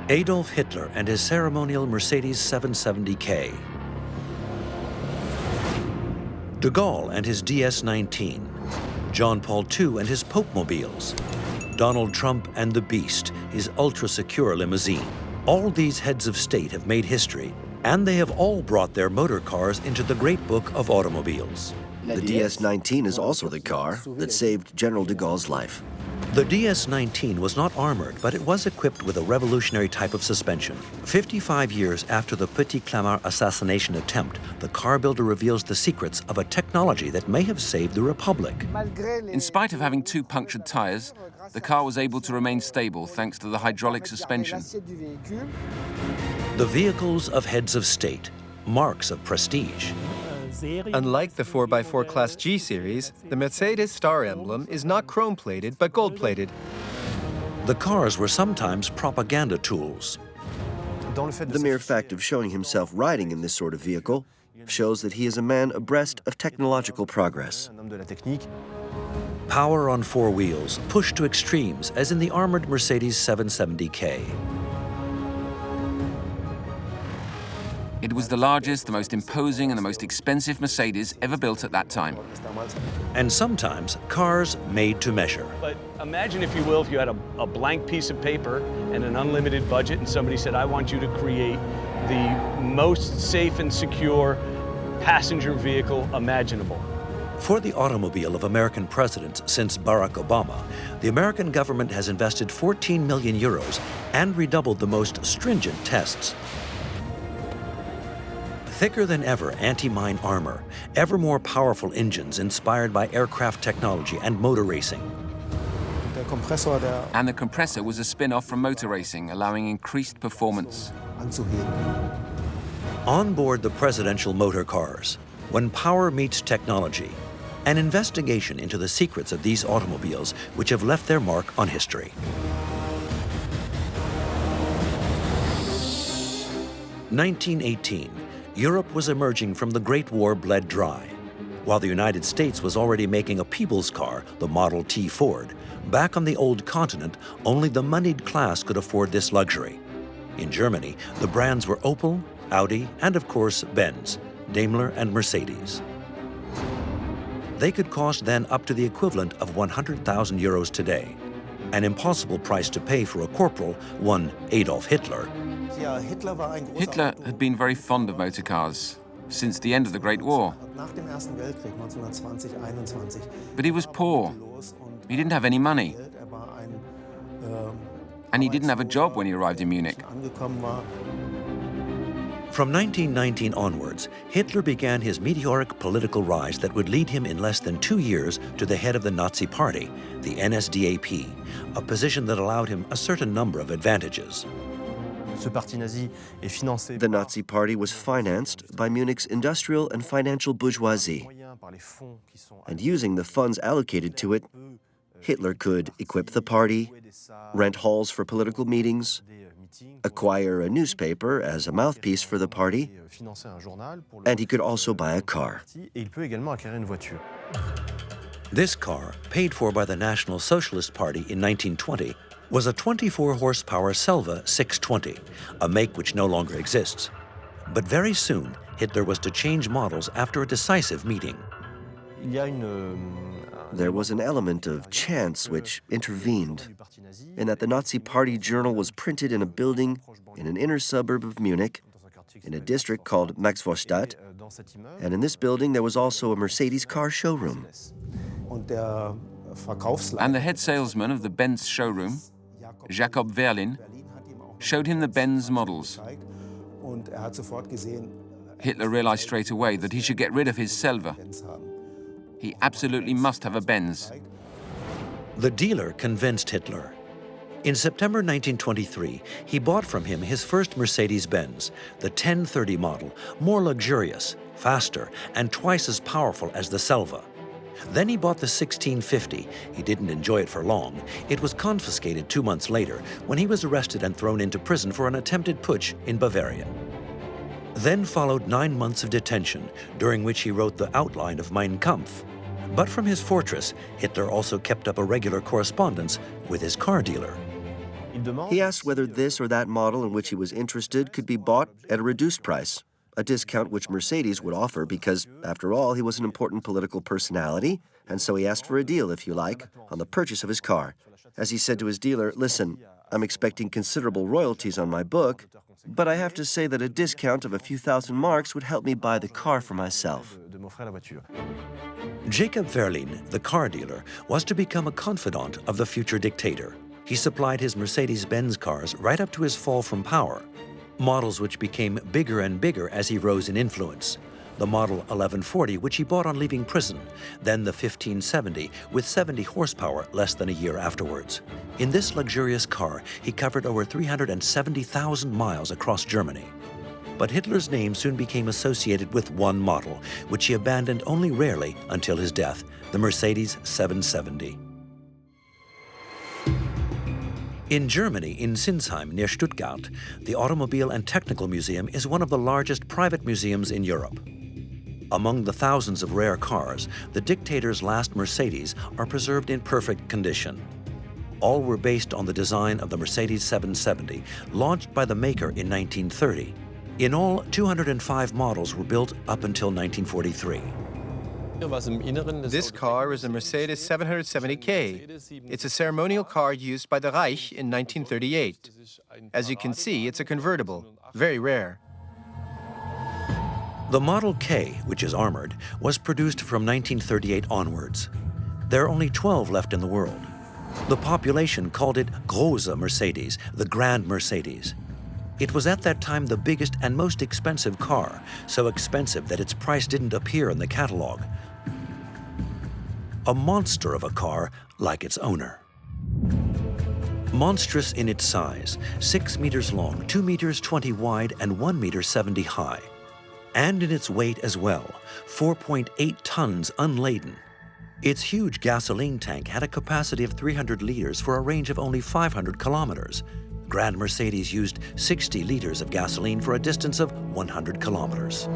Adolf Hitler and his ceremonial Mercedes 770K. De Gaulle and his DS-19. John Paul II and his Popemobiles. Donald Trump and the Beast, his ultra-secure limousine. All these heads of state have made history, and they have all brought their motor cars into the great book of automobiles. The DS-19 is also the car that saved General de Gaulle's life. The DS-19 was not armored, but it was equipped with a revolutionary type of suspension. 55 years after the Petit Clamart assassination attempt, the car builder reveals the secrets of a technology that may have saved the Republic. In spite of having 2 punctured tires, the car was able to remain stable thanks to the hydraulic suspension. The vehicles of heads of state, marks of prestige. Unlike the 4x4 Class G series, the Mercedes star emblem is not chrome-plated but gold-plated. The cars were sometimes propaganda tools. The mere fact of showing himself riding in this sort of vehicle shows that he is a man abreast of technological progress. Power on 4 wheels, pushed to extremes, as in the armored Mercedes 770K. It was the largest, the most imposing, and the most expensive Mercedes ever built at that time. And sometimes cars made to measure. But imagine, if you will, if you had a blank piece of paper and an unlimited budget, and somebody said, I want you to create the most safe and secure passenger vehicle imaginable. For the automobile of American presidents since Barack Obama, the American government has invested 14 million euros and redoubled the most stringent tests. Thicker than ever anti-mine armor, ever more powerful engines inspired by aircraft technology and motor racing. And the compressor was a spin-off from motor racing, allowing increased performance. On board the presidential motor cars, when power meets technology, an investigation into the secrets of these automobiles which have left their mark on history. 1918. Europe was emerging from the Great War bled dry. While the United States was already making a people's car, the Model T Ford, back on the old continent, only the moneyed class could afford this luxury. In Germany, the brands were Opel, Audi, and of course, Benz, Daimler, and Mercedes. They could cost then up to the equivalent of 100,000 euros today, an impossible price to pay for a corporal, one Adolf Hitler. Hitler had been very fond of motor cars since the end of the Great War. But he was poor. He didn't have any money. And he didn't have a job when he arrived in Munich. From 1919 onwards, Hitler began his meteoric political rise that would lead him in less than 2 years to the head of the Nazi Party, the NSDAP, a position that allowed him a certain number of advantages. The Nazi Party was financed by Munich's industrial and financial bourgeoisie. And using the funds allocated to it, Hitler could equip the party, rent halls for political meetings, acquire a newspaper as a mouthpiece for the party, and he could also buy a car. This car, paid for by the National Socialist Party in 1920, was a 24-horsepower Selva 620, a make which no longer exists. But very soon, Hitler was to change models after a decisive meeting. There was an element of chance which intervened, in that the Nazi Party journal was printed in a building in an inner suburb of Munich, in a district called Maxvorstadt, and in this building there was also a Mercedes car showroom. And the head salesman of the Benz showroom, Jacob Verlin, showed him the Benz models. Hitler realized straight away that he should get rid of his Selva. He absolutely must have a Benz. The dealer convinced Hitler. In September 1923, he bought from him his first Mercedes-Benz, the 1030 model, more luxurious, faster, and twice as powerful as the Selva. Then he bought the 1650. He didn't enjoy it for long. It was confiscated 2 months later when he was arrested and thrown into prison for an attempted putsch in Bavaria. Then followed 9 months of detention, during which he wrote the outline of Mein Kampf. But from his fortress, Hitler also kept up a regular correspondence with his car dealer. He asked whether this or that model in which he was interested could be bought at a reduced price, a discount which Mercedes would offer because, after all, he was an important political personality, and so he asked for a deal, if you like, on the purchase of his car. As he said to his dealer, "Listen, I'm expecting considerable royalties on my book, but I have to say that a discount of a few thousand marks would help me buy the car for myself." Jacob Verlin, the car dealer, was to become a confidant of the future dictator. He supplied his Mercedes-Benz cars right up to his fall from power, models which became bigger and bigger as he rose in influence. The Model 1140, which he bought on leaving prison, then the 1570 with 70 horsepower less than a year afterwards. In this luxurious car, he covered over 370,000 miles across Germany. But Hitler's name soon became associated with one model, which he abandoned only rarely until his death, the Mercedes 770. In Germany, in Sinsheim, near Stuttgart, the Automobile and Technical Museum is one of the largest private museums in Europe. Among the thousands of rare cars, the dictator's last Mercedes are preserved in perfect condition. All were based on the design of the Mercedes 770, launched by the maker in 1930. In all, 205 models were built up until 1943. This car is a Mercedes 770K. It's a ceremonial car used by the Reich in 1938. As you can see, it's a convertible, very rare. The Model K, which is armored, was produced from 1938 onwards. There are only 12 left in the world. The population called it Große Mercedes, the Grand Mercedes. It was at that time the biggest and most expensive car, so expensive that its price didn't appear in the catalog. A monster of a car like its owner. Monstrous in its size, 6 meters long, 2 meters 20 wide, and 1 meter 70 high. And in its weight as well, 4.8 tons unladen. Its huge gasoline tank had a capacity of 300 liters for a range of only 500 kilometers. Grand Mercedes used 60 liters of gasoline for a distance of 100 kilometers.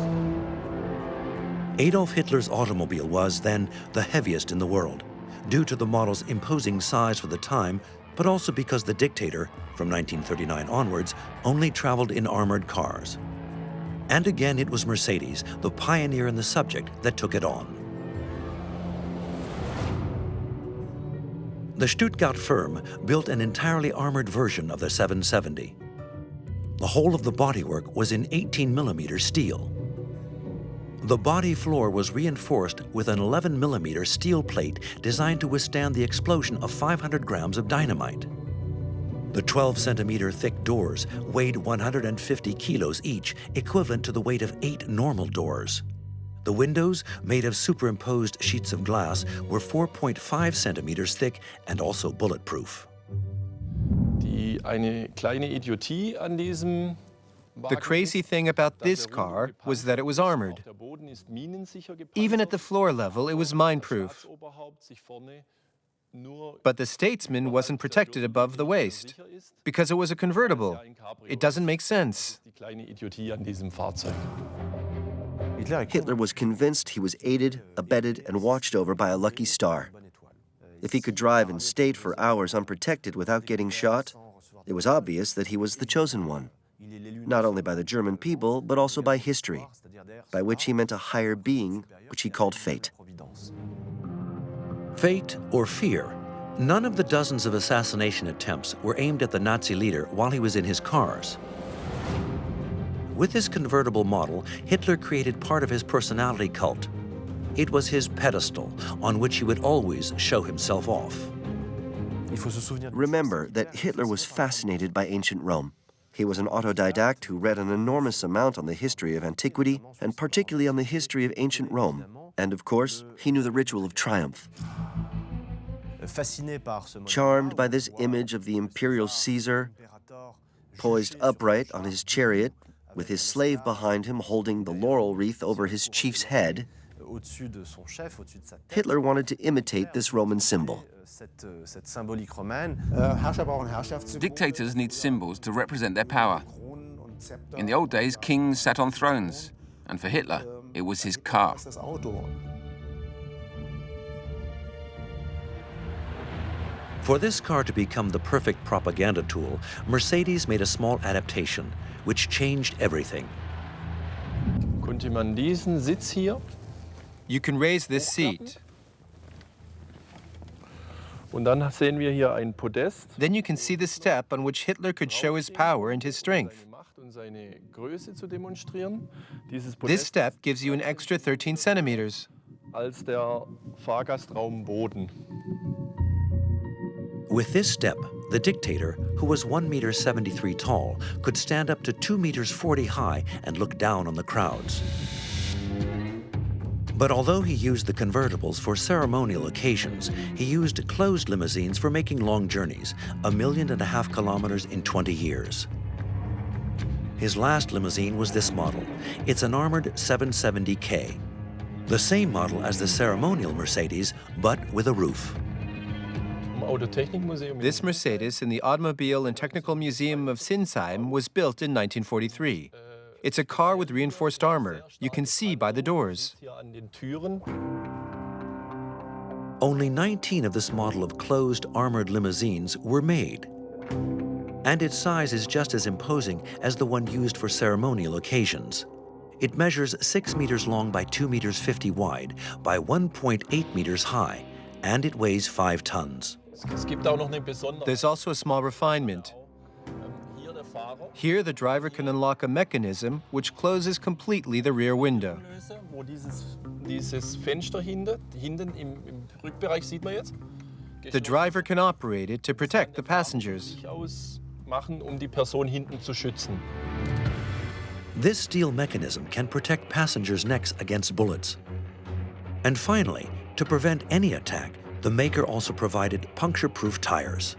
Adolf Hitler's automobile was, then, the heaviest in the world, due to the model's imposing size for the time, but also because the dictator, from 1939 onwards, only traveled in armored cars. And again, it was Mercedes, the pioneer in the subject, that took it on. The Stuttgart firm built an entirely armored version of the 770. The whole of the bodywork was in 18mm steel. The body floor was reinforced with an 11mm steel plate designed to withstand the explosion of 500 grams of dynamite. The 12-centimeter thick doors weighed 150 kilos each, equivalent to the weight of 8 normal doors. The windows, made of superimposed sheets of glass, were 4.5 centimeters thick and also bulletproof. The crazy thing about this car was that it was armored. Even at the floor level, it was mine-proof. But the Statesman wasn't protected above the waist, because it was a convertible. It doesn't make sense. Hitler was convinced he was aided, abetted, and watched over by a lucky star. If he could drive in state for hours unprotected without getting shot, it was obvious that he was the chosen one, not only by the German people, but also by history, by which he meant a higher being, which he called fate. Fate or fear, none of the dozens of assassination attempts were aimed at the Nazi leader while he was in his cars. With this convertible model, Hitler created part of his personality cult. It was his pedestal on which he would always show himself off. Remember that Hitler was fascinated by ancient Rome. He was an autodidact who read an enormous amount on the history of antiquity, and particularly on the history of ancient Rome. And of course, he knew the ritual of triumph. Charmed by this image of the imperial Caesar, poised upright on his chariot, with his slave behind him holding the laurel wreath over his chief's head, Hitler wanted to imitate this Roman symbol. Dictators need symbols to represent their power. In the old days, kings sat on thrones, and for Hitler, it was his car. For this car to become the perfect propaganda tool, Mercedes made a small adaptation, which changed everything. Könnte man diesen Sitz hier, You can raise this seat. und dann sehen wir hier ein Podest. Then you can see the step on which Hitler could show his power and his strength. Seine Macht und seine Größe zu demonstrieren. Dieses This Podest step gives you an extra 13 centimeters. als der Fahrgastraum Boden. With this step, the Dictator, who was 1.73 meters tall, could stand up to 2.40 meters high and look down on the crowds. But although he used the convertibles for ceremonial occasions, he used closed limousines for making long journeys, 1.5 million kilometers in 20 years. His last limousine was this model. It's an armored 770K, the same model as the ceremonial Mercedes, but with a roof. This Mercedes in the Automobile and Technical Museum of Sinsheim was built in 1943. It's a car with reinforced armor. You can see by the doors. Only 19 of this model of closed armored limousines were made. And its size is just as imposing as the one used for ceremonial occasions. It measures 6 meters long by 2.50 meters wide by 1.8 meters high, and it weighs 5 tons. There's also a small refinement. Here, the driver can unlock a mechanism which closes completely the rear window. Wo dieses Fenster hinten im Rückbereich sieht man jetzt. The driver can operate it to protect the passengers. Machen, die Person hinten zu schützen. This steel mechanism can protect passengers' necks against bullets. And finally, to prevent any attack, the maker also provided puncture-proof tires.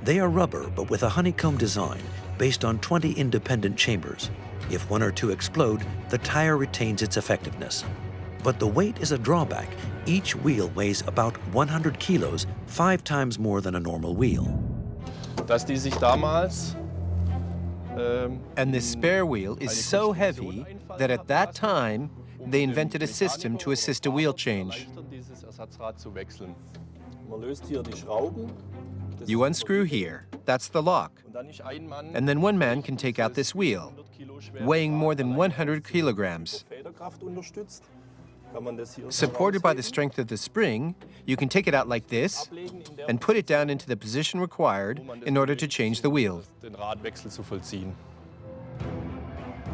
They are rubber, but with a honeycomb design based on 20 independent chambers. If one or two explode, the tire retains its effectiveness. But the weight is a drawback. Each wheel weighs about 100 kilos, 5 times more than a normal wheel. Dass die sich damals And this spare wheel is so heavy that at that time, they invented a system to assist a wheel change. dieses Ersatzrad zu wechseln. Man löst hier die Schrauben. You unscrew here, that's the lock. And then one man can take out this wheel, weighing more than 100 kilograms. Supported by the strength of the spring, you can take it out like this and put it down into the position required in order to change the wheel.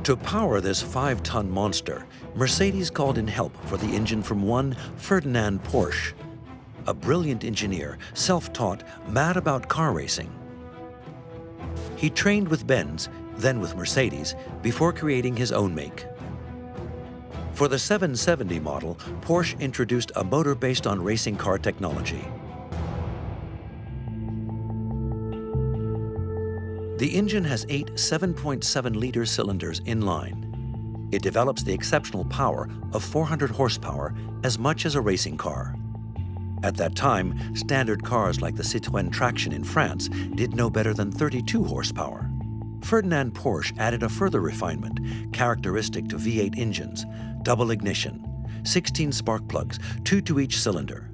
To power this 5-ton monster, Mercedes called in help for the engine from one Ferdinand Porsche, a brilliant engineer, self-taught, mad about car racing. He trained with Benz, then with Mercedes, before creating his own make. For the 770 model, Porsche introduced a motor based on racing car technology. The engine has 8 7.7-liter cylinders in line. It develops the exceptional power of 400 horsepower, as much as a racing car. At that time, standard cars like the Citroën Traction in France did no better than 32 horsepower. Ferdinand Porsche added a further refinement, characteristic to V8 engines: double ignition, 16 spark plugs, 2 to each cylinder.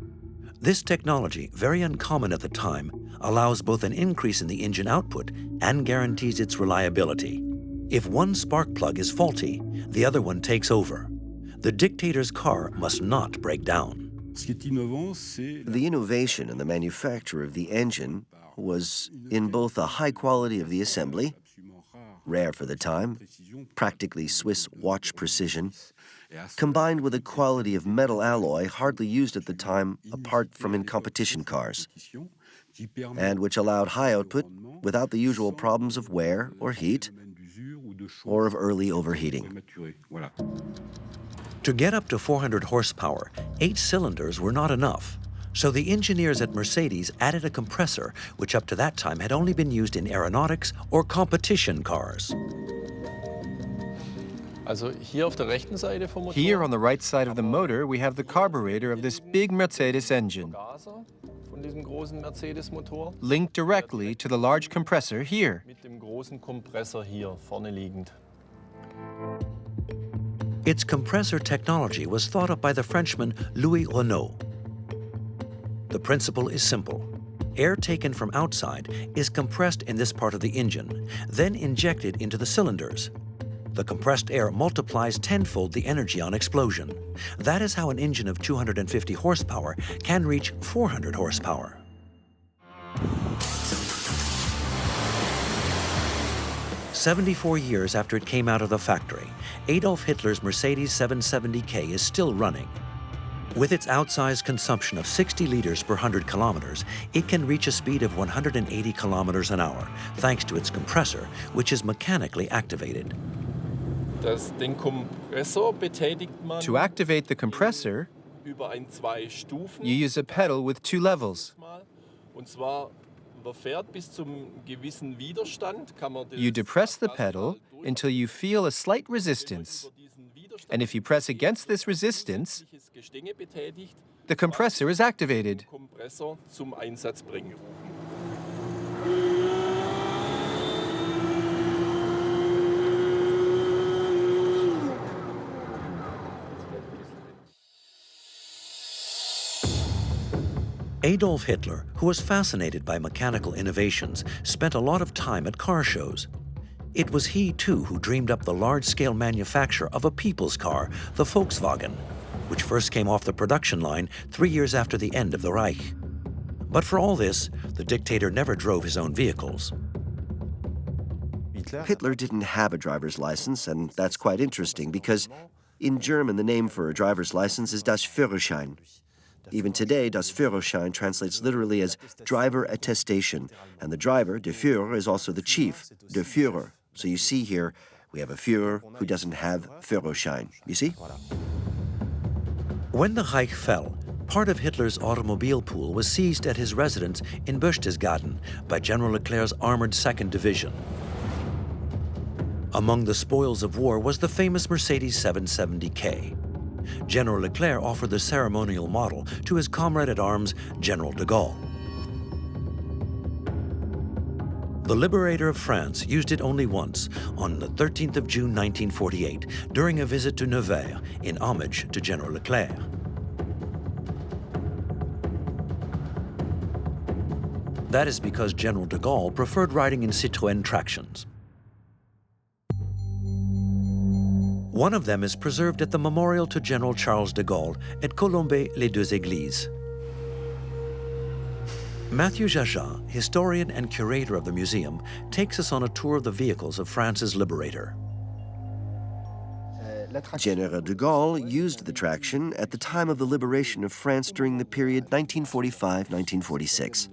This technology, very uncommon at the time, allows both an increase in the engine output and guarantees its reliability. If one spark plug is faulty, the other one takes over. The Dictator's car must not break down. The innovation in the manufacture of the engine was in both the high quality of the assembly, rare for the time, practically Swiss watch precision, combined with a quality of metal alloy hardly used at the time apart from in competition cars, and which allowed high output without the usual problems of wear or heat, or of early overheating. To get up to 400 horsepower, 8 cylinders were not enough. So the engineers at Mercedes added a compressor, which up to that time had only been used in aeronautics or competition cars. Here on the right side of the motor, we have the carburetor of this big Mercedes engine, linked directly to the large compressor here. Its compressor technology was thought up by the Frenchman Louis Renault. The principle is simple. Air taken from outside is compressed in this part of the engine, then injected into the cylinders. The compressed air multiplies tenfold the energy on explosion. That is how an engine of 250 horsepower can reach 400 horsepower. "74 years after it came out of the factory, Adolf Hitler's Mercedes 770K is still running. With its outsized consumption of 60 liters per 100 kilometers, it can reach a speed of 180 kilometers an hour, thanks to its compressor, which is mechanically activated. Den Kompressor betätigt man To activate the compressor, über ein 2-Stufen. you use a pedal with 2 levels. Und zwar, man fährt bis zum gewissen Widerstand, kann man You depress the pedal until you feel a slight resistance. And if you press against this resistance, Gestänge betätigt, the compressor is activated. Kompressor zum Einsatz bringen. Adolf Hitler, who was fascinated by mechanical innovations, spent a lot of time at car shows. It was he, too, who dreamed up the large-scale manufacture of a people's car, the Volkswagen, which first came off the production line 3 years after the end of the Reich. But for all this, the dictator never drove his own vehicles. Hitler didn't have a driver's license, and that's quite interesting because in German the name for a driver's license is Das Führerschein. Even today, Das Führerschein translates literally as driver attestation, and the driver, der Führer, is also the chief, der Führer. So you see here, we have a Führer who doesn't have Führerschein. You see? When the Reich fell, part of Hitler's automobile pool was seized at his residence in Berchtesgaden by General Leclerc's armored 2nd Division. Among the spoils of war was the famous Mercedes 770K. General Leclerc offered the ceremonial model to his comrade-at-arms, General de Gaulle. The liberator of France used it only once, on the 13th of June 1948, during a visit to Nevers, in homage to General Leclerc. That is because General de Gaulle preferred riding in Citroën tractions. One of them is preserved at the memorial to General Charles de Gaulle at Colombey-les-Deux-Églises. Mathieu Jajat, historian and curator of the museum, takes us on a tour of the vehicles of France's liberator. General de Gaulle used the traction at the time of the liberation of France during the period 1945-1946.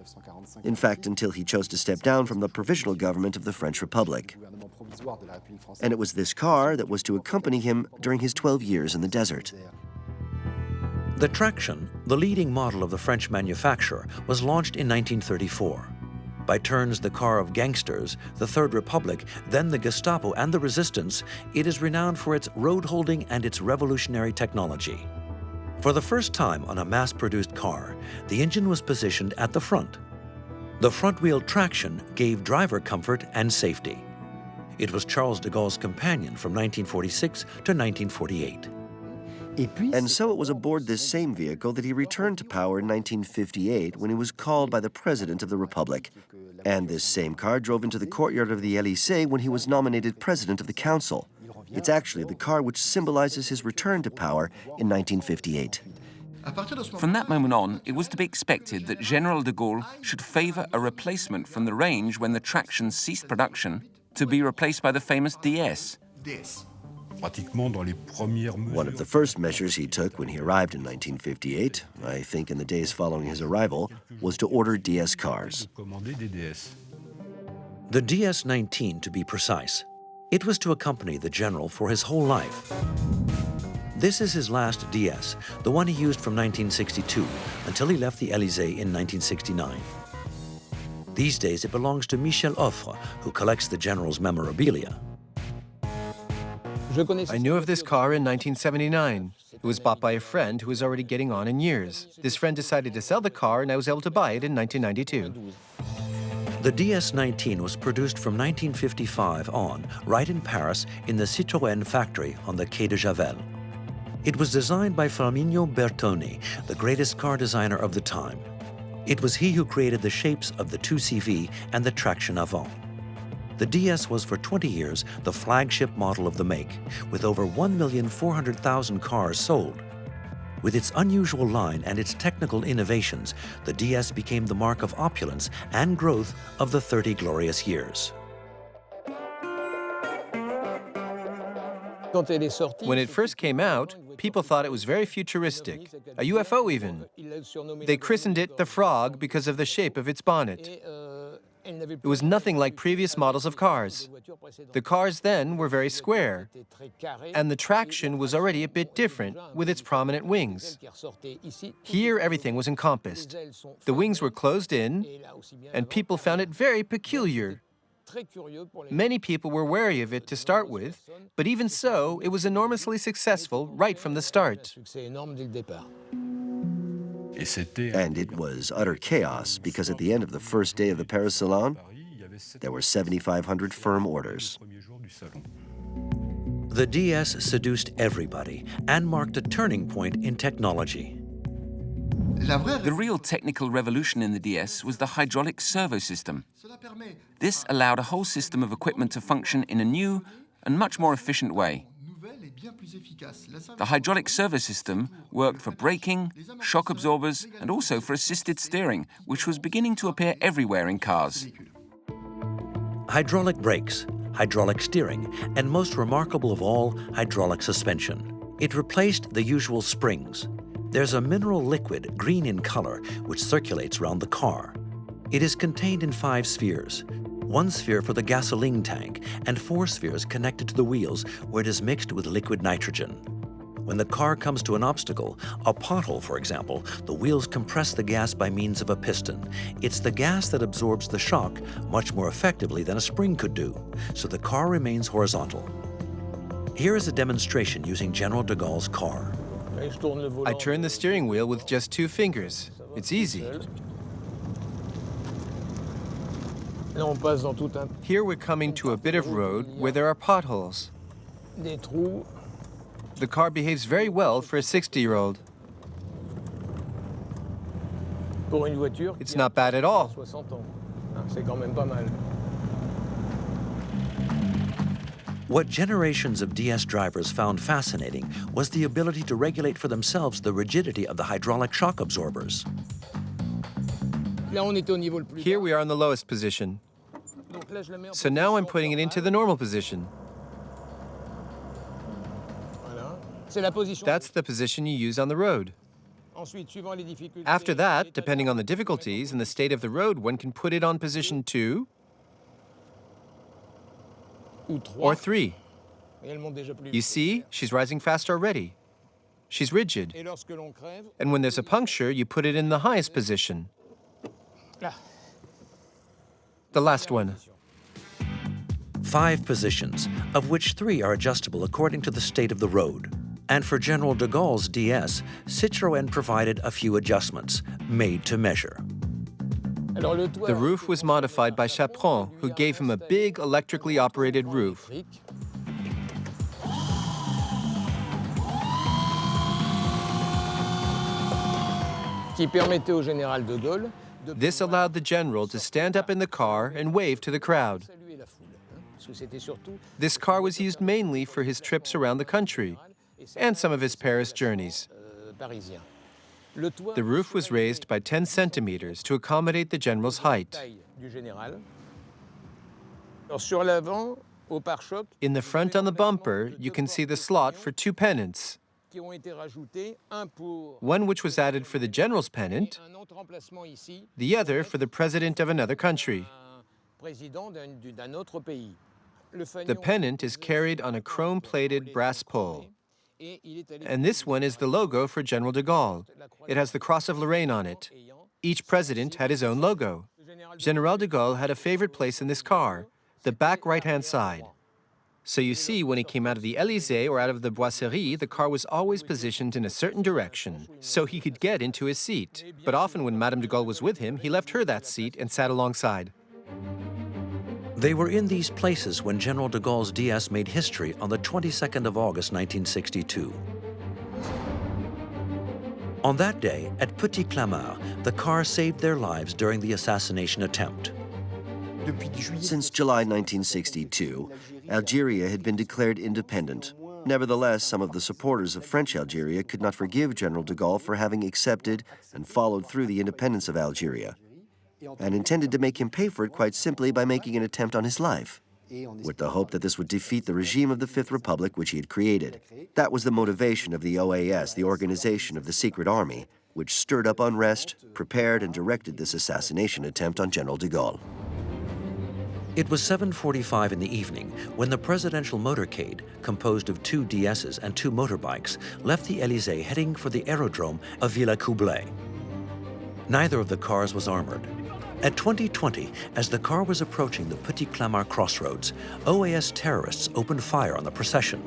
In fact, until he chose to step down from the provisional government of the French Republic. And it was this car that was to accompany him during his 12 years in the desert. The traction, the leading model of the French manufacturer, was launched in 1934. By turns the car of gangsters, the Third Republic, then the Gestapo and the Resistance, it is renowned for its road-holding and its revolutionary technology. For the first time on a mass-produced car, the engine was positioned at the front. The front-wheel traction gave driver comfort and safety. It was Charles de Gaulle's companion from 1946 to 1948. And so it was aboard this same vehicle that he returned to power in 1958 when he was called by the President of the Republic. And this same car drove into the courtyard of the Élysée when he was nominated President of the Council. It's actually the car which symbolizes his return to power in 1958. From that moment on, it was to be expected that General de Gaulle should favor a replacement from the range when the traction ceased production to be replaced by the famous DS. One of the first measures he took when he arrived in 1958, I think in the days following his arrival, was to order DS cars. The DS-19, to be precise. It was to accompany the general for his whole life. This is his last DS, the one he used from 1962 until he left the Élysée in 1969. These days it belongs to Michel Offre, who collects the general's memorabilia. I knew of this car in 1979. It was bought by a friend who was already getting on in years. This friend decided to sell the car and I was able to buy it in 1992. The DS-19 was produced from 1955 on, right in Paris, in the Citroën factory on the Quai de Javel. It was designed by Flaminio Bertoni, the greatest car designer of the time. It was he who created the shapes of the 2CV and the traction avant. The DS was for 20 years the flagship model of the make, with over 1,400,000 cars sold. With its unusual line and its technical innovations, the DS became the mark of opulence and growth of the 30 glorious years. When it first came out, people thought it was very futuristic, a UFO even. They christened it the Frog because of the shape of its bonnet. It was nothing like previous models of cars. The cars then were very square, and the traction was already a bit different with its prominent wings. Here, everything was encompassed. The wings were closed in, and people found it very peculiar. Many people were wary of it to start with, but even so, it was enormously successful right from the start. And it was utter chaos because at the end of the first day of the Paris Salon, there were 7,500 firm orders. The DS seduced everybody and marked a turning point in technology. The real technical revolution in the DS was the hydraulic servo system. This allowed a whole system of equipment to function in a new and much more efficient way. The hydraulic servo system worked for braking, shock absorbers, and also for assisted steering, which was beginning to appear everywhere in cars. Hydraulic brakes, hydraulic steering, and most remarkable of all, hydraulic suspension. It replaced the usual springs. There's a mineral liquid, green in color, which circulates around the car. It is contained in 5 spheres. 1 sphere for the gasoline tank, and 4 spheres connected to the wheels where it is mixed with liquid nitrogen. When the car comes to an obstacle, a pothole for example, the wheels compress the gas by means of a piston. It's the gas that absorbs the shock much more effectively than a spring could do, so the car remains horizontal. Here is a demonstration using General de Gaulle's car. I turn the steering wheel with just 2 fingers. It's easy. Here we're coming to a bit of road where there are potholes. The car behaves very well for a 60-year-old. It's not bad at all. What generations of DS drivers found fascinating was the ability to regulate for themselves the rigidity of the hydraulic shock absorbers. Here we are in the lowest position. So now I'm putting it into the normal position. That's the position you use on the road. After that, depending on the difficulties and the state of the road, one can put it on position 2 or 3. You see, she's rising fast already. She's rigid. And when there's a puncture, you put it in the highest position. The last one. 5 positions, of which 3 are adjustable according to the state of the road. And for General de Gaulle's DS, Citroën provided a few adjustments, made to measure. The roof was modified by Citroën, who gave him a big electrically operated roof. This allowed the general to stand up in the car and wave to the crowd. This car was used mainly for his trips around the country and some of his Paris journeys. The roof was raised by 10 centimeters to accommodate the general's height. In the front on the bumper, you can see the slot for 2 pennants. One which was added for the general's pennant, the other for the president of another country. The pennant is carried on a chrome-plated brass pole. And this one is the logo for General de Gaulle. It has the Cross of Lorraine on it. Each president had his own logo. General de Gaulle had a favorite place in this car, the back right-hand side. So you see, when he came out of the Élysée or out of the Boisserie, the car was always positioned in a certain direction, so he could get into his seat. But often when Madame de Gaulle was with him, he left her that seat and sat alongside. They were in these places when General de Gaulle's DS made history on the 22nd of August, 1962. On that day, at Petit Clamart, the car saved their lives during the assassination attempt. Since July 1962, Algeria had been declared independent. Nevertheless, some of the supporters of French Algeria could not forgive General de Gaulle for having accepted and followed through the independence of Algeria, and intended to make him pay for it quite simply by making an attempt on his life, with the hope that this would defeat the regime of the Fifth Republic which he had created. That was the motivation of the OAS, the organization of the secret army, which stirred up unrest, prepared and directed this assassination attempt on General de Gaulle. It was 7:45 in the evening when the presidential motorcade, composed of 2 DSs and 2 motorbikes, left the Élysée heading for the aerodrome of Villacoublay. Neither of the cars was armored. At 20:20, as the car was approaching the Petit Clamart crossroads, OAS terrorists opened fire on the procession.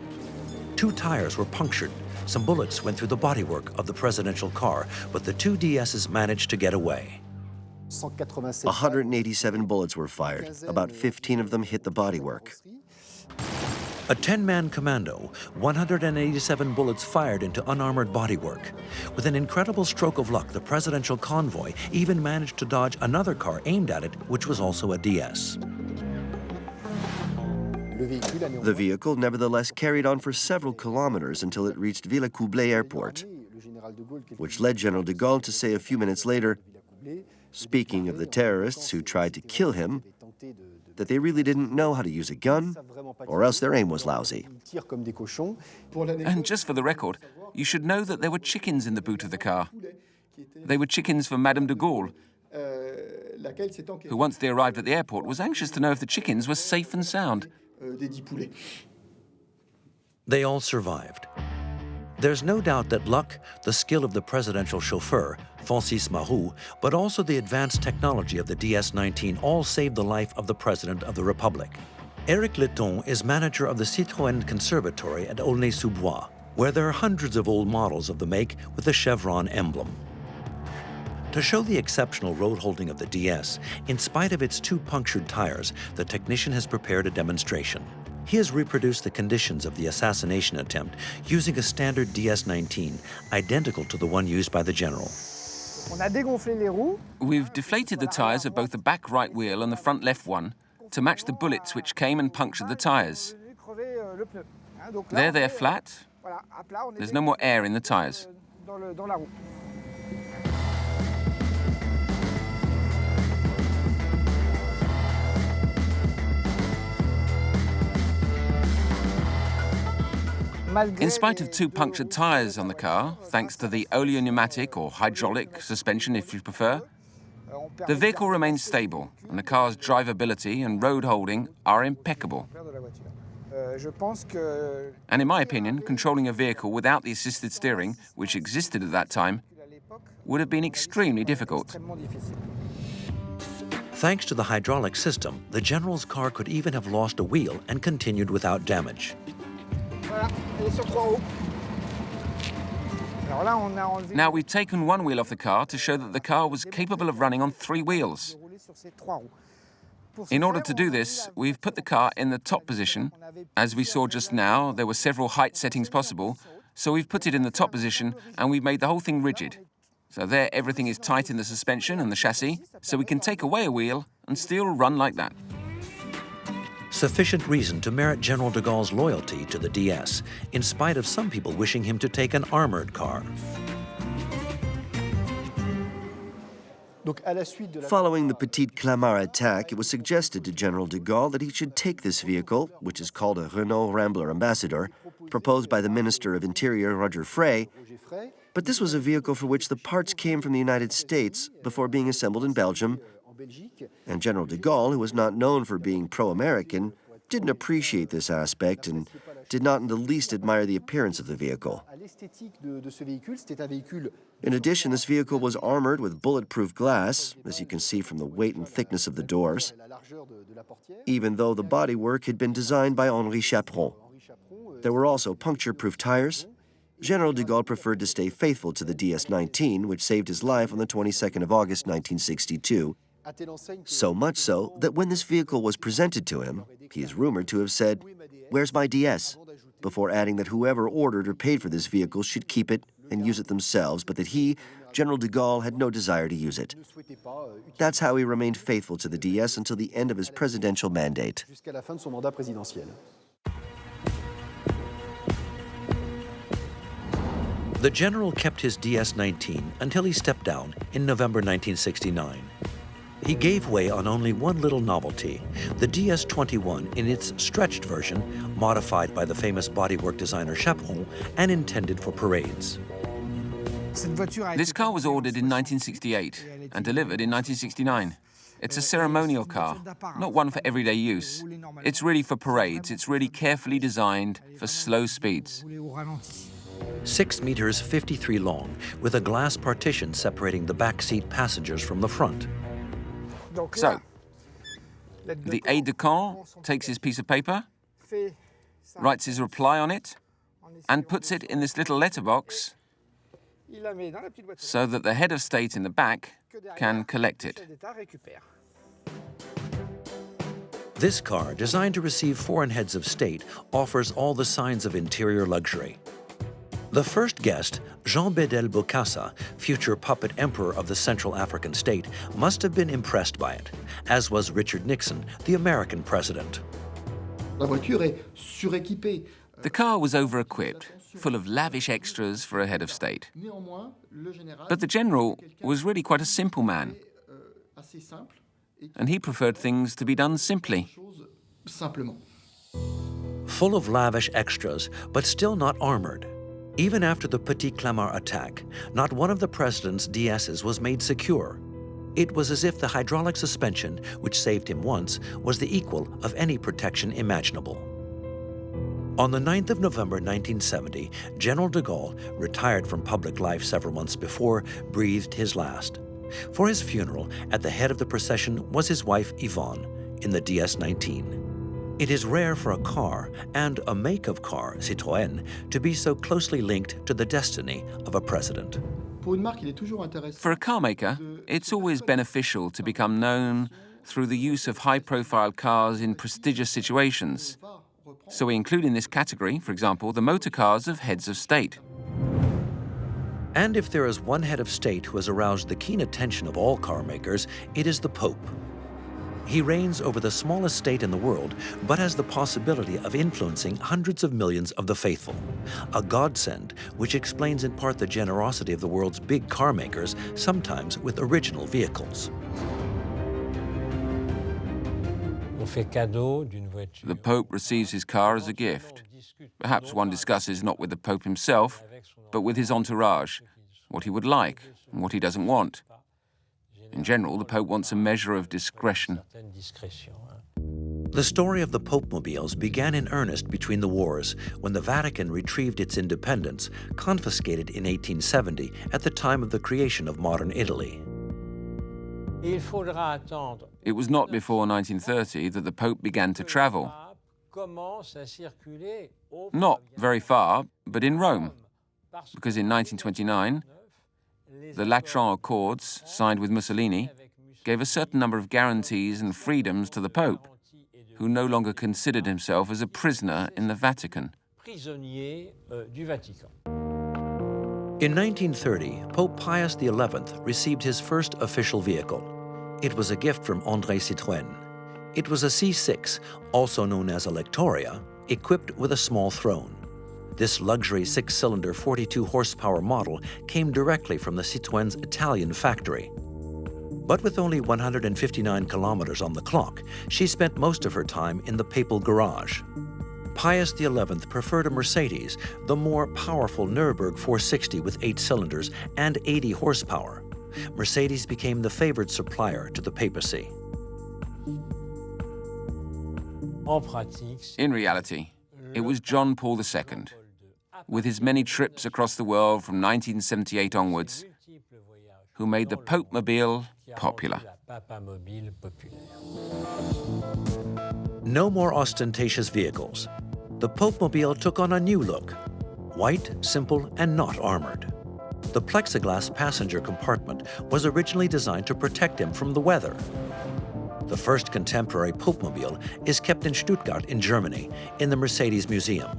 2 tires were punctured. Some bullets went through the bodywork of the presidential car, but the 2 DSs managed to get away. 187 bullets were fired. About 15 of them hit the bodywork. A 10-man commando, 187 bullets fired into unarmored bodywork. With an incredible stroke of luck, the presidential convoy even managed to dodge another car aimed at it, which was also a DS. The vehicle nevertheless carried on for several kilometers until it reached Villacoublay Airport, which led General de Gaulle to say a few minutes later, speaking of the terrorists who tried to kill him, that they really didn't know how to use a gun, or else their aim was lousy. And just for the record, you should know that there were chickens in the boot of the car. They were chickens for Madame de Gaulle, who once they arrived at the airport was anxious to know if the chickens were safe and sound. They all survived. There's no doubt that luck, the skill of the presidential chauffeur, Francis Maroux, but also the advanced technology of the DS-19 all saved the life of the President of the Republic. Éric Letton is manager of the Citroën Conservatory at Aulnay-sous-Bois, where there are hundreds of old models of the make with the chevron emblem. To show the exceptional road holding of the DS, in spite of its 2 punctured tires, the technician has prepared a demonstration. He has reproduced the conditions of the assassination attempt using a standard DS-19, identical to the one used by the general. We've deflated the tires of both the back right wheel and the front left one to match the bullets which came and punctured the tires. There they're flat. There's no more air in the tires. In spite of 2 punctured tires on the car, thanks to the oleopneumatic or hydraulic suspension if you prefer, the vehicle remains stable and the car's drivability and road holding are impeccable. And in my opinion, controlling a vehicle without the assisted steering, which existed at that time, would have been extremely difficult. Thanks to the hydraulic system, the general's car could even have lost a wheel and continued without damage. Now we've taken one wheel off the car to show that the car was capable of running on 3 wheels. In order to do this, we've put the car in the top position. As we saw just now, there were several height settings possible, so we've put it in the top position and we've made the whole thing rigid. So there everything is tight in the suspension and the chassis, so we can take away a wheel and still run like that. Sufficient reason to merit General de Gaulle's loyalty to the DS, in spite of some people wishing him to take an armored car. Following the Petit Clamart attack, it was suggested to General de Gaulle that he should take this vehicle, which is called a Renault Rambler Ambassador, proposed by the Minister of Interior, Roger Frey, but this was a vehicle for which the parts came from the United States before being assembled in Belgium, and General de Gaulle, who was not known for being pro-American, didn't appreciate this aspect and did not in the least admire the appearance of the vehicle. In addition, this vehicle was armored with bulletproof glass, as you can see from the weight and thickness of the doors, even though the bodywork had been designed by Henri Chaperon. There were also puncture-proof tires. General de Gaulle preferred to stay faithful to the DS-19, which saved his life on the 22nd of August, 1962, so much so that when this vehicle was presented to him, he is rumored to have said, "Where's my DS?" before adding that whoever ordered or paid for this vehicle should keep it and use it themselves, but that he, General de Gaulle, had no desire to use it. That's how he remained faithful to the DS until the end of his presidential mandate. The general kept his DS-19 until he stepped down in November 1969. He gave way on only one little novelty, the DS-21 in its stretched version, modified by the famous bodywork designer Chaperon and intended for parades. This car was ordered in 1968 and delivered in 1969. It's a ceremonial car, not one for everyday use. It's really for parades. It's really carefully designed for slow speeds. 6 meters 53 long, with a glass partition separating the back seat passengers from the front. So, the aide-de-camp takes his piece of paper, writes his reply on it, and puts it in this little letterbox so that the head of state in the back can collect it. This car, designed to receive foreign heads of state, offers all the signs of interior luxury. The first guest, Jean Bedel Bokassa, future puppet emperor of the Central African state, must have been impressed by it, as was Richard Nixon, the American president. The car was over-equipped, full of lavish extras for a head of state. But the general was really quite a simple man, and he preferred things to be done simply. Full of lavish extras, but still not armored. Even after the Petit Clamart attack, not one of the president's DSs was made secure. It was as if the hydraulic suspension, which saved him once, was the equal of any protection imaginable. On the 9th of November 1970, General de Gaulle, retired from public life several months before, breathed his last. For his funeral, at the head of the procession was his wife Yvonne, in the DS-19. It is rare for a car, and a make of car, Citroën, to be so closely linked to the destiny of a president. For a car maker, it's always beneficial to become known through the use of high-profile cars in prestigious situations. So we include in this category, for example, the motor cars of heads of state. And if there is one head of state who has aroused the keen attention of all car makers, it is the Pope. He reigns over the smallest state in the world, but has the possibility of influencing hundreds of millions of the faithful. A godsend which explains in part the generosity of the world's big car makers, sometimes with original vehicles. The Pope receives his car as a gift. Perhaps one discusses not with the Pope himself, but with his entourage, what he would like and what he doesn't want. In general, the Pope wants a measure of discretion. The story of the Popemobiles began in earnest between the wars, when the Vatican retrieved its independence, confiscated in 1870 at the time of the creation of modern Italy. It was not before 1930 that the Pope began to travel. Not very far, but in Rome, because in 1929, the Latran Accords, signed with Mussolini, gave a certain number of guarantees and freedoms to the Pope, who no longer considered himself as a prisoner in the Vatican. In 1930, Pope Pius XI received his first official vehicle. It was a gift from André Citroën. It was a C6, also known as a Lectoria, equipped with a small throne. This luxury 6-cylinder 42-horsepower model came directly from the Citroën's Italian factory. But with only 159 kilometers on the clock, she spent most of her time in the papal garage. Pius XI preferred a Mercedes, the more powerful Nürburgring 460 with 8 cylinders and 80 horsepower. Mercedes became the favored supplier to the papacy. In reality, it was John Paul II, with his many trips across the world from 1978 onwards, who made the Popemobile popular. No more ostentatious vehicles. The Popemobile took on a new look: white, simple, and not armored. The plexiglass passenger compartment was originally designed to protect him from the weather. The first contemporary Popemobile is kept in Stuttgart in Germany, in the Mercedes Museum.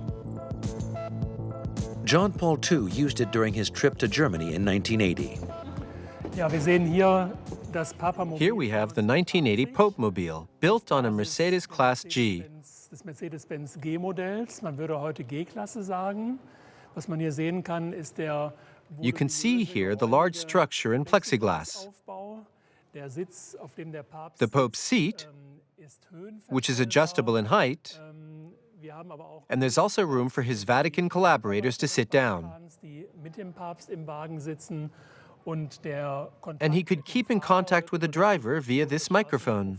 John Paul II used it during his trip to Germany in 1980. Here we have the 1980 Popemobile, built on a Mercedes Class G. Des Mercedes-Benz G-Modells, man würde heute G-Klasse sagen. Was man hier sehen kann, ist der You can see here the large structure in plexiglass. The Pope's seat, which is adjustable in height, and there's also room for his Vatican collaborators to sit down. And he could keep in contact with the driver via this microphone.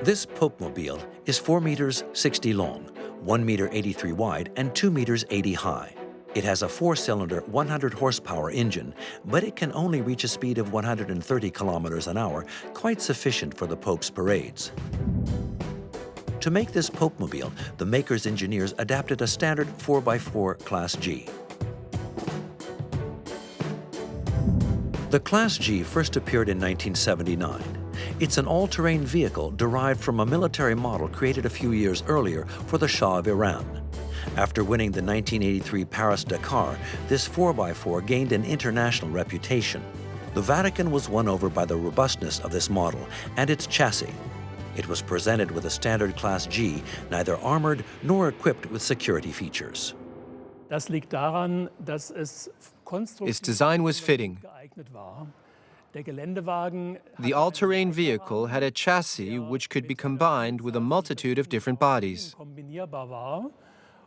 This Popemobile is 4 meters 60 long, 1 meter 83 wide, and 2 meters 80 high. It has a 4-cylinder, 100 horsepower engine, but it can only reach a speed of 130 kilometers an hour, quite sufficient for the Pope's parades. To make this Popemobile, the maker's engineers adapted a standard 4x4 Class G. The Class G first appeared in 1979. It's an all-terrain vehicle derived from a military model created a few years earlier for the Shah of Iran. After winning the 1983 Paris-Dakar, this 4x4 gained an international reputation. The Vatican was won over by the robustness of this model and its chassis. It was presented with a standard Class G, neither armored nor equipped with security features. Das liegt daran, dass es Its design was fitting. geeignet war. Der Geländewagen The all-terrain vehicle had a chassis which could be combined with a multitude of different bodies. kombinierbar war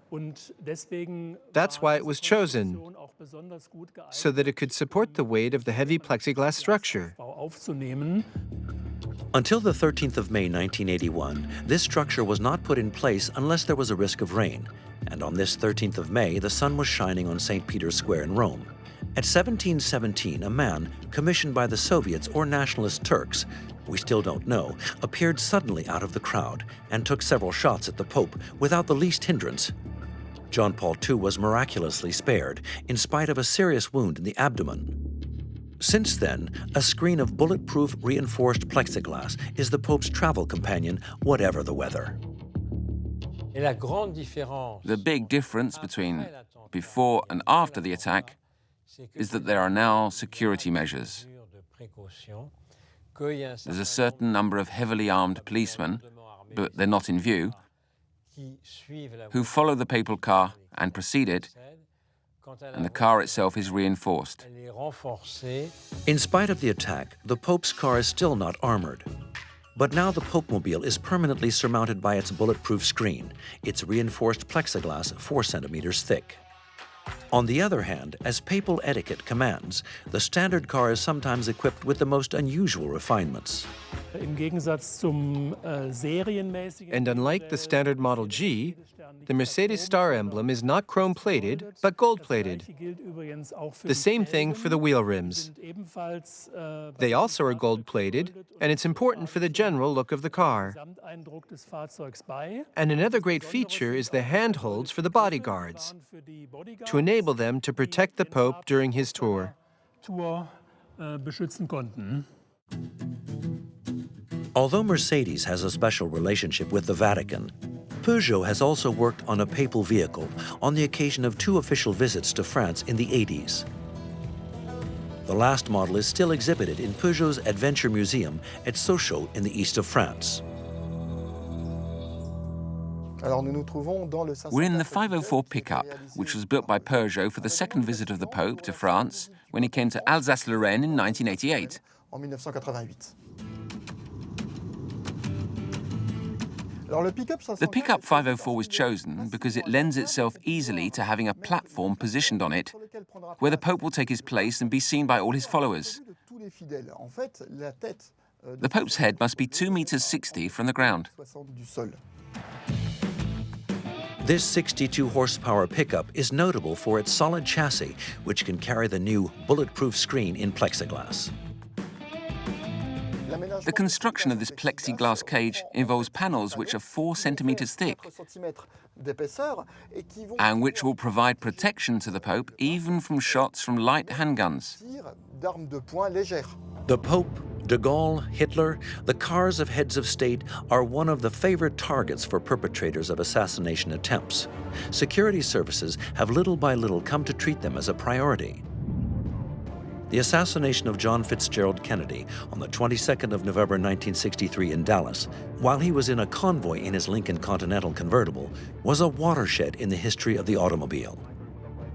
und deswegen That's why it was chosen, auch besonders gut geeignet, so that it could support the weight of the heavy plexiglass structure. aufzunehmen. Until the 13th of May 1981, this structure was not put in place unless there was a risk of rain. And on this 13th of May, the sun was shining on St. Peter's Square in Rome. At 1717, a man, commissioned by the Soviets or nationalist Turks, we still don't know, appeared suddenly out of the crowd and took several shots at the Pope without the least hindrance. John Paul II was miraculously spared, in spite of a serious wound in the abdomen. Since then, a screen of bulletproof reinforced plexiglass is the Pope's travel companion, whatever the weather. The big difference between before and after the attack is that there are now security measures. There's a certain number of heavily armed policemen, but they're not in view, who follow the papal car and precede it, and the car itself is reinforced. In spite of the attack, the Pope's car is still not armored. But now the Popemobile is permanently surmounted by its bulletproof screen, its reinforced plexiglass 4 centimeters thick. On the other hand, as papal etiquette commands, the standard car is sometimes equipped with the most unusual refinements. Im Gegensatz zum serienmäßigen And unlike the standard Model G, the Mercedes star emblem is not chrome-plated, but gold-plated. gilt übrigens auch für The same thing for the wheel rims. ebenfalls They also are gold-plated, and it's important for the general look of the car. Gesamteindruck des Fahrzeugs bei. And another great feature is the handholds for the bodyguards, to enable them to protect the Pope during his tour. Tour beschützen konnten. Although Mercedes has a special relationship with the Vatican, Peugeot has also worked on a papal vehicle on the occasion of 2 official visits to France in the 80s. The last model is still exhibited in Peugeot's Adventure Museum at Sochaux in the east of France. We're in the 504 pickup, which was built by Peugeot for the second visit of the Pope to France when he came to Alsace-Lorraine in 1988. The pickup 504 was chosen because it lends itself easily to having a platform positioned on it where the Pope will take his place and be seen by all his followers. The Pope's head must be 2 meters 60 from the ground. This 62 horsepower pickup is notable for its solid chassis, which can carry the new bulletproof screen in plexiglass. The construction of this plexiglass cage involves panels which are 4 centimeters thick and which will provide protection to the Pope even from shots from light handguns. The Pope De Gaulle, Hitler, the cars of heads of state are one of the favorite targets for perpetrators of assassination attempts. Security services have little by little come to treat them as a priority. The assassination of John Fitzgerald Kennedy on the 22nd of November 1963 in Dallas, while he was in a convoy in his Lincoln Continental convertible, was a watershed in the history of the automobile.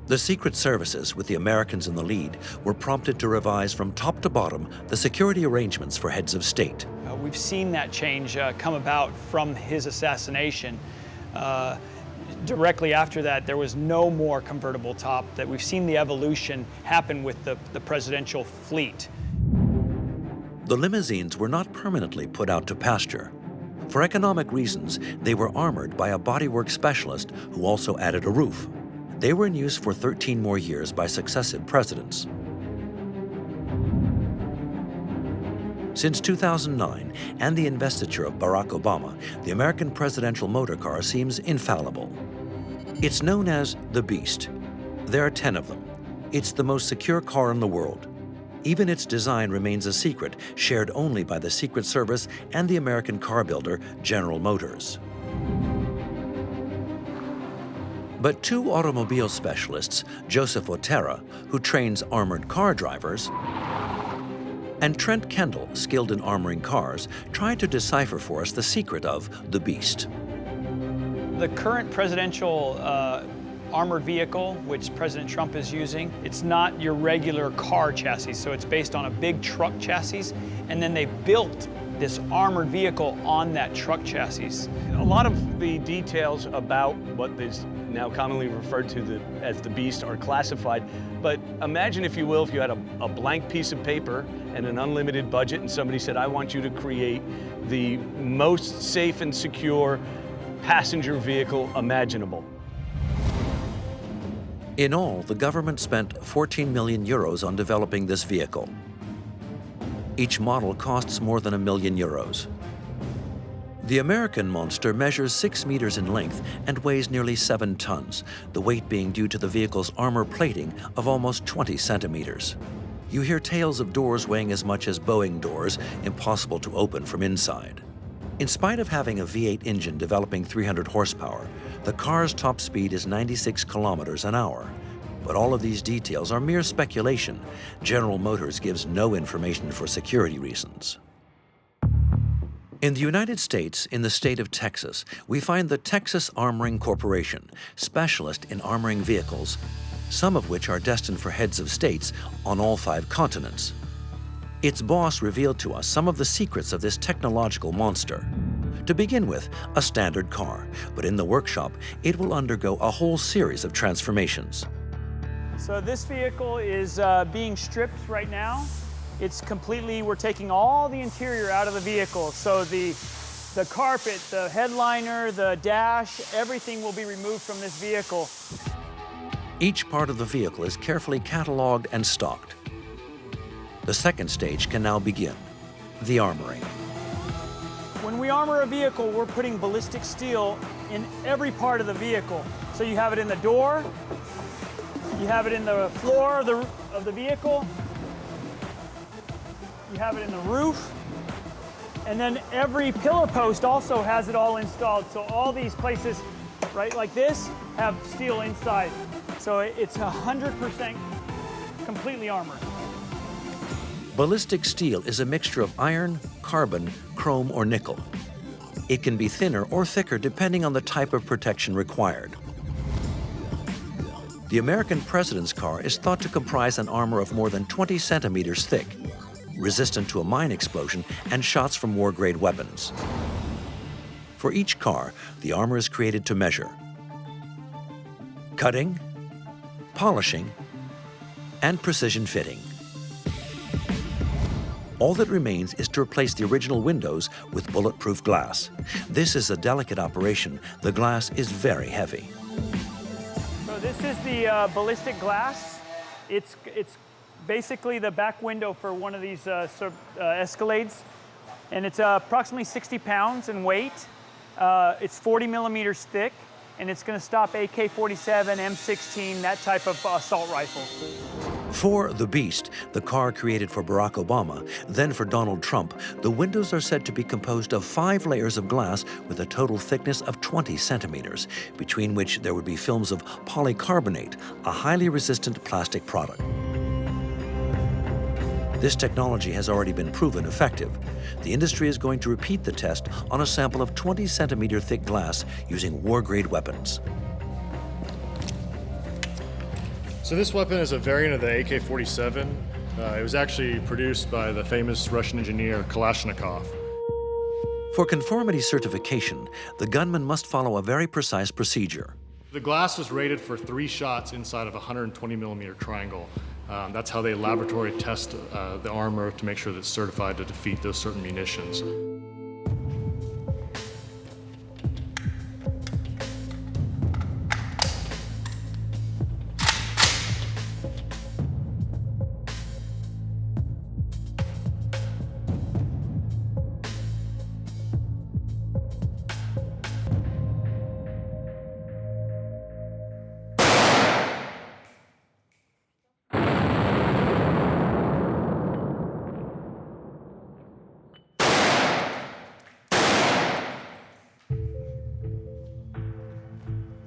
The Secret Services, with the Americans in the lead, were prompted to revise from top to bottom the security arrangements for heads of state. We've seen that change come about from his assassination. Directly after that, there was no more convertible top. That we've seen the evolution happen with the presidential fleet. The limousines were not permanently put out to pasture. For economic reasons, they were armored by a bodywork specialist who also added a roof. They were in use for 13 more years by successive presidents. Since 2009 and the investiture of Barack Obama, the American presidential motor car seems infallible. It's known as the Beast. There are 10 of them. It's the most secure car in the world. Even its design remains a secret, shared only by the Secret Service and the American car builder, General Motors. But two automobile specialists, Joseph Otero, who trains armored car drivers, and Trent Kendall, skilled in armoring cars, tried to decipher for us the secret of the Beast. The current presidential armored vehicle, which President Trump is using, it's not your regular car chassis, so it's based on a big truck chassis, and then they built this armored vehicle on that truck chassis. A lot of the details about what is now commonly referred to as the Beast are classified, but imagine, if you will, if you had a blank piece of paper and an unlimited budget and somebody said, I want you to create the most safe and secure passenger vehicle imaginable. In all, the government spent 14 million euros on developing this vehicle. Each model costs more than €1 million. The American monster measures 6 meters in length and weighs nearly 7 tons, the weight being due to the vehicle's armor plating of almost 20 centimeters. You hear tales of doors weighing as much as Boeing doors, impossible to open from inside. In spite of having a V8 engine developing 300 horsepower, the car's top speed is 96 kilometers an hour. But all of these details are mere speculation. General Motors gives no information for security reasons. In the United States, in the state of Texas, we find the Texas Armoring Corporation, specialist in armoring vehicles, some of which are destined for heads of states on all 5 continents. Its boss revealed to us some of the secrets of this technological monster. To begin with, a standard car, but in the workshop, it will undergo a whole series of transformations. So this vehicle is being stripped right now. It's completely, we're taking all the interior out of the vehicle. So the carpet, the headliner, the dash, everything will be removed from this vehicle. Each part of the vehicle is carefully cataloged and stocked. The second stage can now begin, the armoring. When we armor a vehicle, we're putting ballistic steel in every part of the vehicle. So you have it in the door, you have it in the floor of the vehicle, you have it in the roof, and then every pillar post also has it all installed. So all these places, right, like this, have steel inside. So it's 100% completely armored. Ballistic steel is a mixture of iron, carbon, chrome, or nickel. It can be thinner or thicker depending on the type of protection required. The American president's car is thought to comprise an armor of more than 20 centimeters thick, resistant to a mine explosion and shots from war-grade weapons. For each car, the armor is created to measure. Cutting, polishing, and precision fitting. All that remains is to replace the original windows with bulletproof glass. This is a delicate operation. The glass is very heavy. So this is the ballistic glass. It's basically the back window for one of these Escalades. And it's approximately 60 pounds in weight. It's 40 millimeters thick, and it's going to stop AK-47, M16, that type of assault rifle. For the Beast, the car created for Barack Obama, then for Donald Trump, the windows are said to be composed of 5 layers of glass with a total thickness of 20 centimeters, between which there would be films of polycarbonate, a highly resistant plastic product. This technology has already been proven effective. The industry is going to repeat the test on a sample of 20-centimeter thick glass using war-grade weapons. So this weapon is a variant of the AK-47. It was actually produced by the famous Russian engineer Kalashnikov. For conformity certification, the gunman must follow a very precise procedure. The glass was rated for 3 shots inside of a 120-millimeter triangle. That's how they laboratory test the armor to make sure that it's certified to defeat those certain munitions.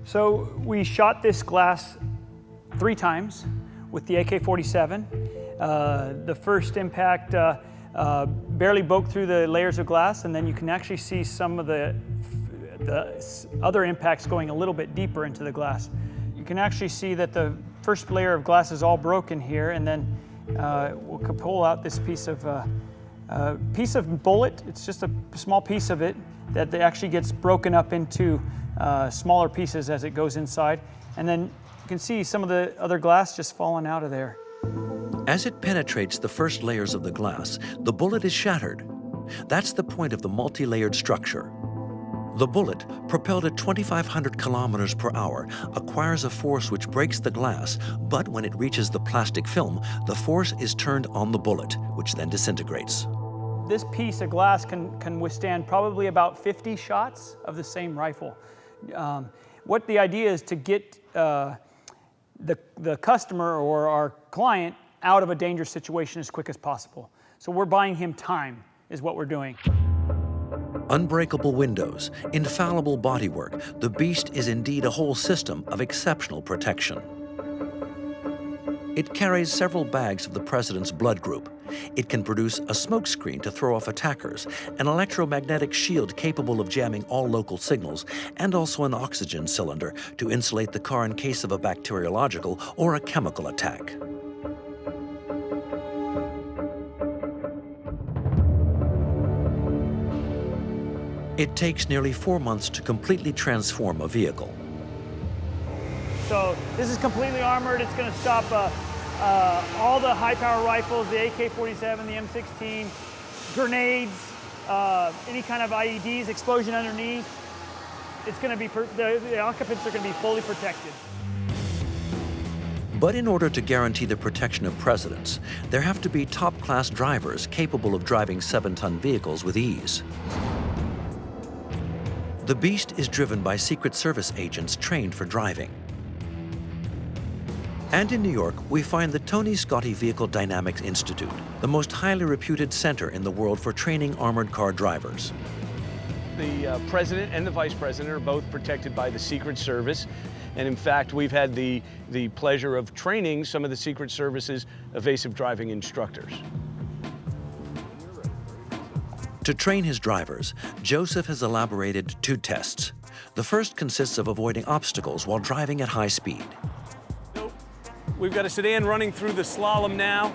So we shot this glass 3 times with the AK-47. The first impact barely broke through the layers of glass, and then you can actually see some of the other impacts going a little bit deeper into the glass. You can actually see that the first layer of glass is all broken here, and then we'll pull out this piece of bullet. It's just a small piece of it that actually gets broken up into smaller pieces as it goes inside. And then you can see some of the other glass just falling out of there. As it penetrates the first layers of the glass, the bullet is shattered. That's the point of the multi-layered structure. The bullet, propelled at 2,500 kilometers per hour, acquires a force which breaks the glass, but when it reaches the plastic film, the force is turned on the bullet, which then disintegrates. This piece of glass can withstand probably about 50 shots of the same rifle. What the idea is to get the customer or our client out of a dangerous situation as quick as possible. So we're buying him time, is what we're doing. Unbreakable windows, infallible bodywork, the Beast is indeed a whole system of exceptional protection. It carries several bags of the president's blood group. It can produce a smokescreen to throw off attackers, an electromagnetic shield capable of jamming all local signals, and also an oxygen cylinder to insulate the car in case of a bacteriological or a chemical attack. It takes nearly 4 months to completely transform a vehicle. So this is completely armored. It's going to stop all the high-power rifles, the AK-47, the M16, grenades, any kind of IEDs, explosion underneath. It's going to be, the occupants are going to be fully protected. But in order to guarantee the protection of presidents, there have to be top-class drivers capable of driving 7-ton vehicles with ease. The Beast is driven by Secret Service agents trained for driving. And in New York, we find the Tony Scotti Vehicle Dynamics Institute, the most highly reputed center in the world for training armored car drivers. The president and the vice president are both protected by the Secret Service. And in fact, we've had the pleasure of training some of the Secret Service's evasive driving instructors. To train his drivers, Joseph has elaborated 2 tests. The first consists of avoiding obstacles while driving at high speed. We've got a sedan running through the slalom now,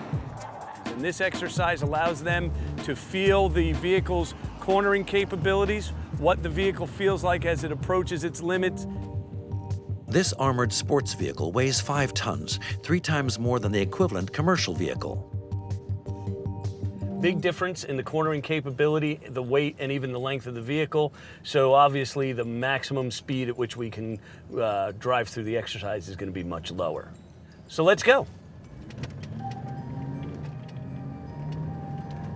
and this exercise allows them to feel the vehicle's cornering capabilities, what the vehicle feels like as it approaches its limits. This armored sports vehicle weighs 5 tons, 3 times more than the equivalent commercial vehicle. Big difference in the cornering capability, the weight, and even the length of the vehicle. So obviously the maximum speed at which we can drive through the exercise is going to be much lower. So let's go.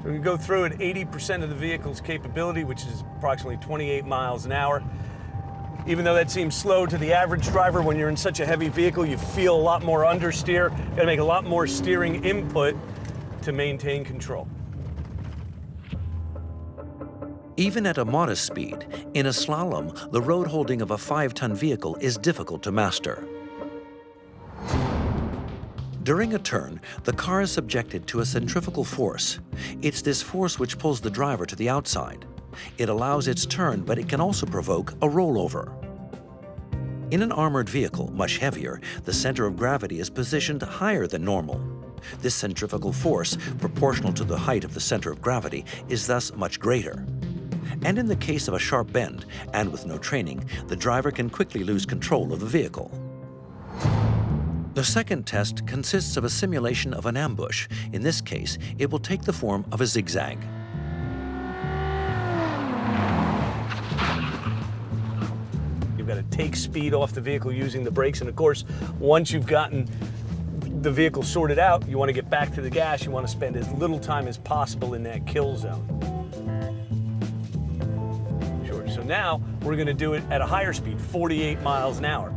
We can go through at 80% of the vehicle's capability, which is approximately 28 miles an hour. Even though that seems slow to the average driver, when you're in such a heavy vehicle, you feel a lot more understeer. Got to make a lot more steering input to maintain control. Even at a modest speed, in a slalom, the road holding of a 5-ton vehicle is difficult to master. During a turn, the car is subjected to a centrifugal force. It's this force which pulls the driver to the outside. It allows its turn, but it can also provoke a rollover. In an armored vehicle, much heavier, the center of gravity is positioned higher than normal. This centrifugal force, proportional to the height of the center of gravity, is thus much greater. And in the case of a sharp bend, and with no training, the driver can quickly lose control of the vehicle. The second test consists of a simulation of an ambush. In this case, it will take the form of a zigzag. You've got to take speed off the vehicle using the brakes, and of course, once you've gotten the vehicle sorted out, you want to get back to the gas. You want to spend as little time as possible in that kill zone. Sure, so now we're going to do it at a higher speed, 48 miles an hour.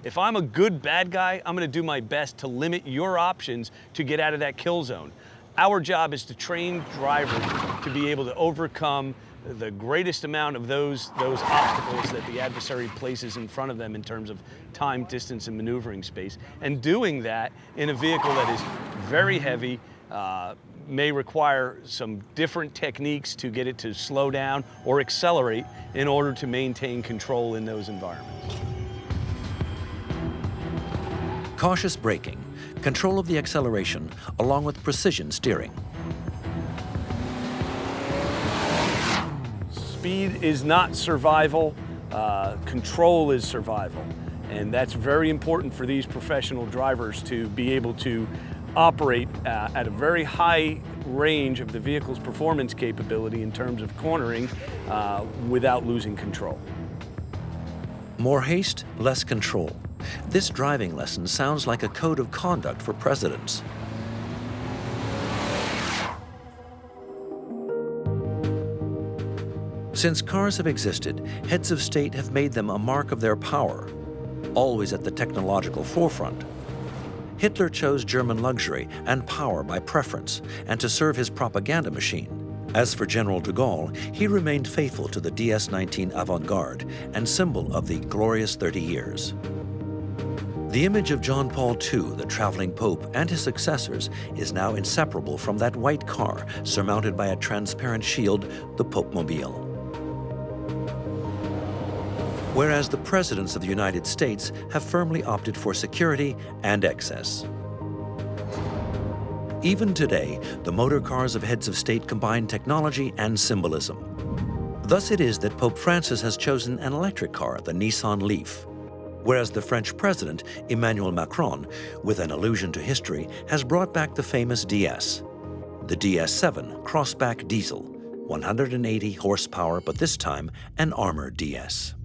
If I'm a good bad guy, I'm going to do my best to limit your options to get out of that kill zone. Our job is to train drivers to be able to overcome the greatest amount of those obstacles that the adversary places in front of them in terms of time, distance, and maneuvering space. And doing that in a vehicle that is very heavy, may require some different techniques to get it to slow down or accelerate in order to maintain control in those environments. Cautious braking, control of the acceleration, along with precision steering. Speed is not survival, control is survival. And that's very important for these professional drivers to be able to operate at a very high range of the vehicle's performance capability in terms of cornering without losing control. More haste, less control. This driving lesson sounds like a code of conduct for presidents. Since cars have existed, heads of state have made them a mark of their power, always at the technological forefront. Hitler chose German luxury and power by preference and to serve his propaganda machine. As for General de Gaulle, he remained faithful to the DS-19 avant-garde and symbol of the glorious 30 years. The image of John Paul II, the traveling Pope, and his successors is now inseparable from that white car surmounted by a transparent shield, the Popemobile. Whereas the presidents of the United States have firmly opted for security and excess. Even today, the motor cars of heads of state combine technology and symbolism. Thus it is that Pope Francis has chosen an electric car, the Nissan Leaf, whereas the French president, Emmanuel Macron, with an allusion to history, has brought back the famous DS, the DS7 crossback diesel, 180 horsepower, but this time an armored DS.